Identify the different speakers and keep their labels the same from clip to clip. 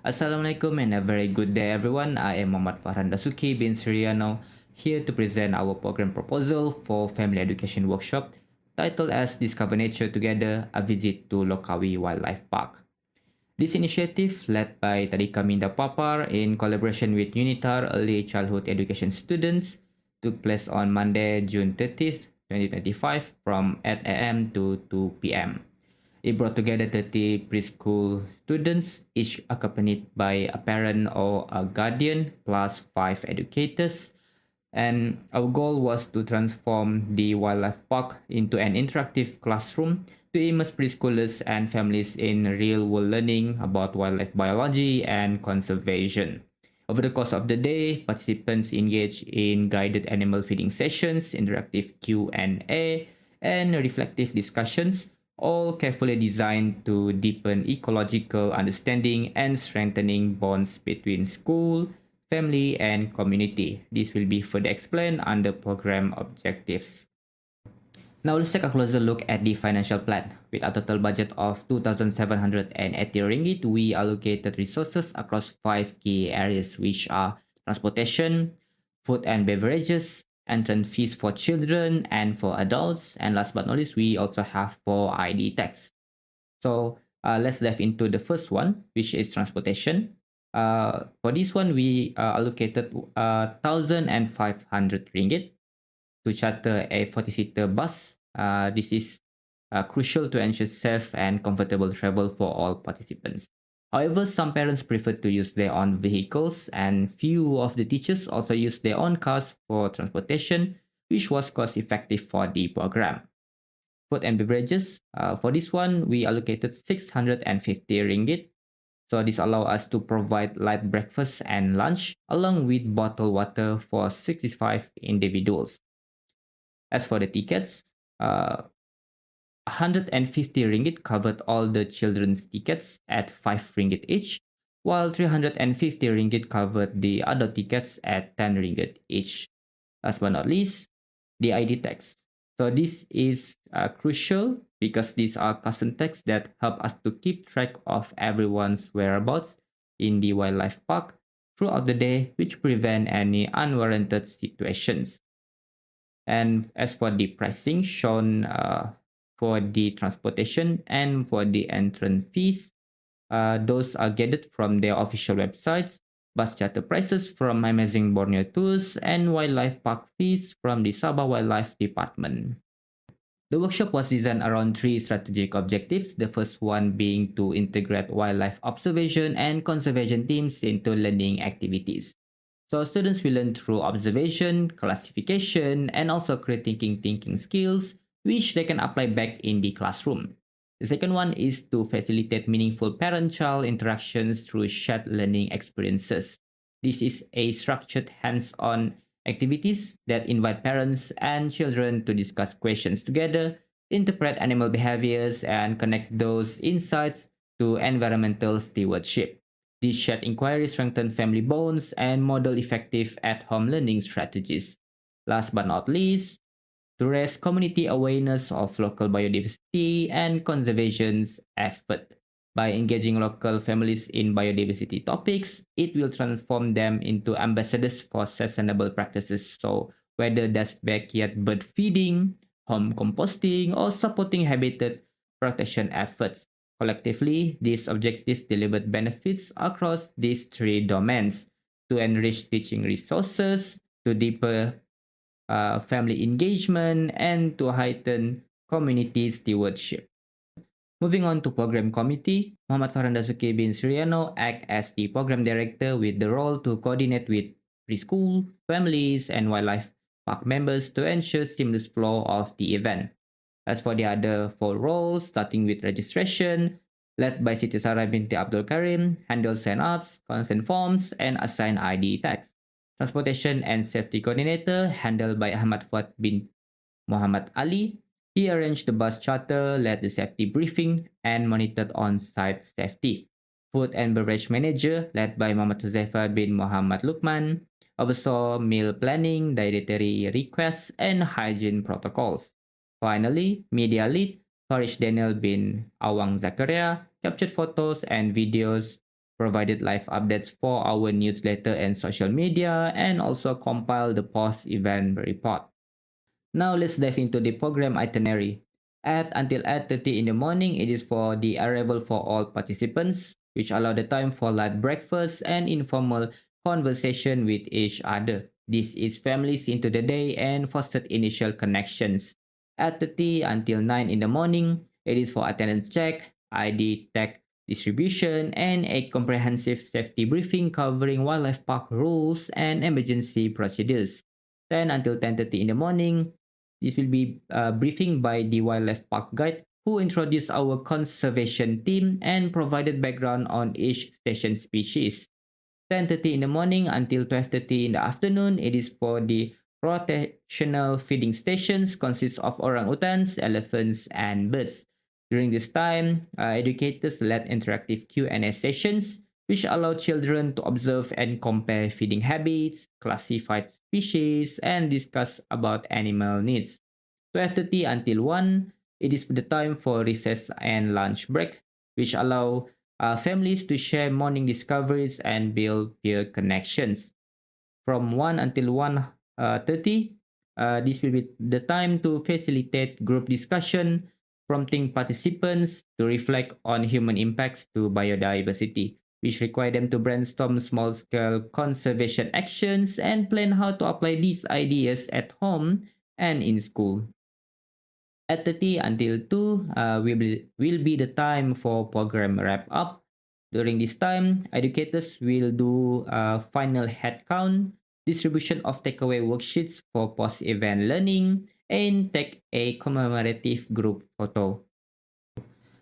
Speaker 1: Assalamualaikum and a very good day everyone. I am Muhammad Farhan Dasuki bin Suryano here to present our program proposal for Family Education Workshop titled as Discover Nature Together, a Visit to Lokawi Wildlife Park. This initiative, led by Tadika Minda Papar in collaboration with Unitar Early Childhood Education students, took place on Monday, June 30th, 2025 from 8 a.m. to 2 p.m. It brought together 30 preschool students, each accompanied by a parent or a guardian, plus 5 educators. And our goal was to transform the wildlife park into an interactive classroom to immerse preschoolers and families in real world learning about wildlife biology and conservation. Over the course of the day, participants engaged in guided animal feeding sessions, interactive Q&A, and reflective discussions, all carefully designed to deepen ecological understanding and strengthening bonds between school, family, and community. This will be further explained under program objectives. Now let's take a closer look at the financial plan. With a total budget of 2,780 ringgit, we allocated resources across five key areas, which are transportation, food and beverages, entrance fees for children and for adults, and last but not least, we also have for ID tax. So let's dive into the first one, which is transportation. For this one, we allocated 1,500 ringgit to charter a 40-seater bus. This is crucial to ensure safe and comfortable travel for all participants. However, some parents prefer to use their own vehicles, and few of the teachers also use their own cars for transportation, which was cost effective for the program. Food and beverages. For this one, we allocated 650 ringgit. So this allow us to provide light breakfast and lunch along with bottled water for 65 individuals. As for the tickets, 150 ringgit covered all the children's tickets at 5 ringgit each, while 350 ringgit covered the adult tickets at 10 ringgit each. Last but not least, the ID tax. So this is crucial because these are custom tags that help us to keep track of everyone's whereabouts in the wildlife park throughout the day, which prevent any unwarranted situations. And as for the pricing shown for the transportation and for the entrance fees, those are gathered from their official websites, bus charter prices from Amazing Borneo Tours, and wildlife park fees from the Sabah Wildlife Department. The workshop was designed around three strategic objectives, the first one being to integrate wildlife observation and conservation teams into learning activities. So students will learn through observation, classification, and also critical thinking skills, which they can apply back in the classroom. The second one is to facilitate meaningful parent-child interactions through shared learning experiences. This is a structured hands-on activities that invite parents and children to discuss questions together, interpret animal behaviors, and connect those insights to environmental stewardship. These shared inquiries strengthen family bonds and model effective at-home learning strategies. Last but not least, to raise community awareness of local biodiversity and conservation's effort. By engaging local families in biodiversity topics, it will transform them into ambassadors for sustainable practices. So, whether that's backyard bird feeding, home composting, or supporting habitat protection efforts, collectively, these objectives delivered benefits across these three domains to enrich teaching resources, to deeper family engagement, and to heighten community stewardship. Moving on to program committee, Muhammad Farhan Dasuki bin Suryano act as the program director with the role to coordinate with preschool, families, and wildlife park members to ensure seamless flow of the event. As for the other four roles, starting with registration, led by Siti Sarah binti Abdul Karim, handle sign-ups, consent forms, and assign ID tags. Transportation and safety coordinator, handled by Ahmad Fuad bin Muhammad Ali. He arranged the bus charter, led the safety briefing, and monitored on-site safety. Food and beverage manager, led by Muhammad Huzaifa bin Muhammad Lukman, oversaw meal planning, dietary requests, and hygiene protocols. Finally, media lead, Farish Daniel bin Awang Zakaria, captured photos and videos provided live updates for our newsletter and social media, and also compiled the post-event report. Now let's dive into the program itinerary. At until 8:30 in the morning, it is for the arrival for all participants, which allow the time for light breakfast and informal conversation with each other. This is families into the day and fostered initial connections. At 30 until 9 in the morning, it is for attendance check, ID tag distribution, and a comprehensive safety briefing covering wildlife park rules and emergency procedures. 10 until 10:30 in the morning, this will be a briefing by the wildlife park guide who introduced our conservation team and provided background on each station species. 10:30 in the morning until 12:30 in the afternoon, it is for the rotational feeding stations consists of orangutans, elephants, and birds. During this time, educators led interactive Q&A sessions which allow children to observe and compare feeding habits, classify species, and discuss about animal needs. 12:30 until 1, it is the time for recess and lunch break, which allow families to share morning discoveries and build peer connections. From 1 until 1:30, this will be the time to facilitate group discussion, prompting participants to reflect on human impacts to biodiversity, which require them to brainstorm small-scale conservation actions and plan how to apply these ideas at home and in school. At 30 until 2 will be the time for program wrap up. During this time, educators will do a final head count, distribution of takeaway worksheets for post-event learning, and take a commemorative group photo.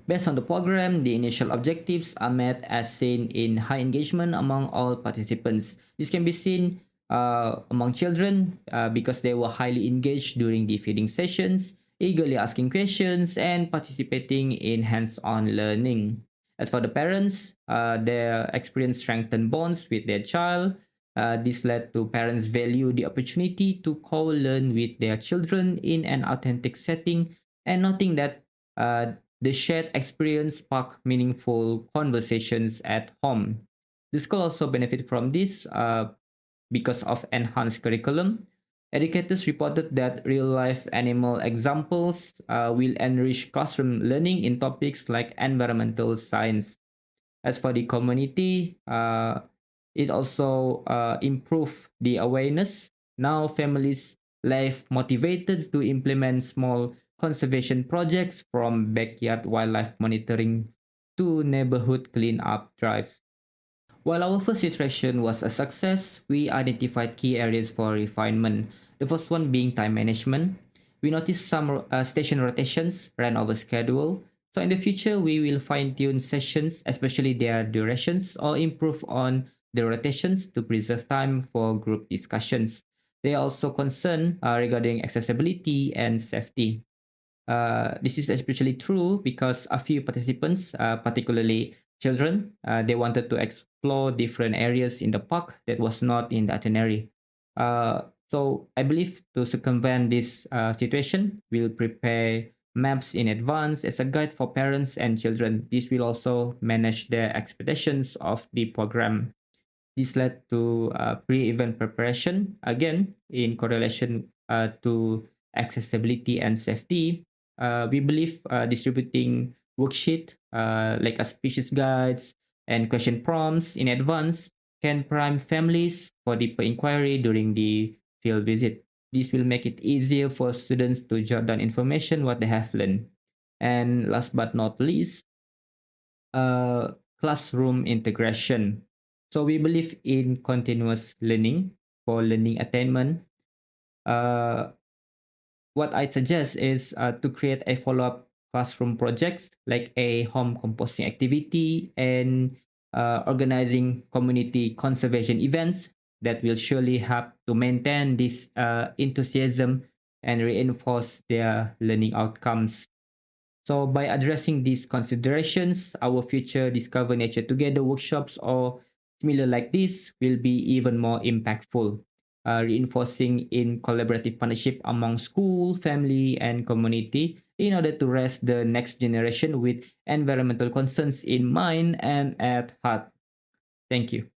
Speaker 1: Based on the program, the initial objectives are met as seen in high engagement among all participants. This can be seen among children because they were highly engaged during the feeding sessions, eagerly asking questions, and participating in hands-on learning. As for the parents, their experience strengthened bonds with their child. This led to parents value the opportunity to co-learn with their children in an authentic setting and noting that the shared experience spark meaningful conversations at home. The school also benefit from this because of enhanced curriculum. Educators reported that real-life animal examples will enrich classroom learning in topics like environmental science. As for the community, it also improve the awareness. Now families live motivated to implement small conservation projects from backyard wildlife monitoring to neighborhood cleanup drives. While our first iteration was a success, we identified key areas for refinement. The first one being time management. We noticed some station rotations ran over schedule. So in the future, we will fine-tune sessions, especially their durations, or improve on the rotations to preserve time for group discussions. They are also concerned regarding accessibility and safety. This is especially true because a few participants, particularly children, they wanted to explore different areas in the park that was not in the itinerary. So I believe to circumvent this situation, we'll prepare maps in advance as a guide for parents and children. This will also manage the expectations of the program. This led to pre-event preparation, again, in correlation to accessibility and safety. We believe distributing worksheet like a species guides and question prompts in advance can prime families for deeper inquiry during the field visit. This will make it easier for students to jot down information what they have learned. And last but not least, classroom integration. So we believe in continuous learning for learning attainment. Uh, what I suggest is to create a follow-up classroom projects like a home composting activity and organizing community conservation events that will surely help to maintain this enthusiasm and reinforce their learning outcomes. So by addressing these considerations, our future Discover Nature Together workshops or similar like this will be even more impactful, reinforcing in collaborative partnership among school, family, and community in order to raise the next generation with environmental concerns in mind and at heart. Thank you.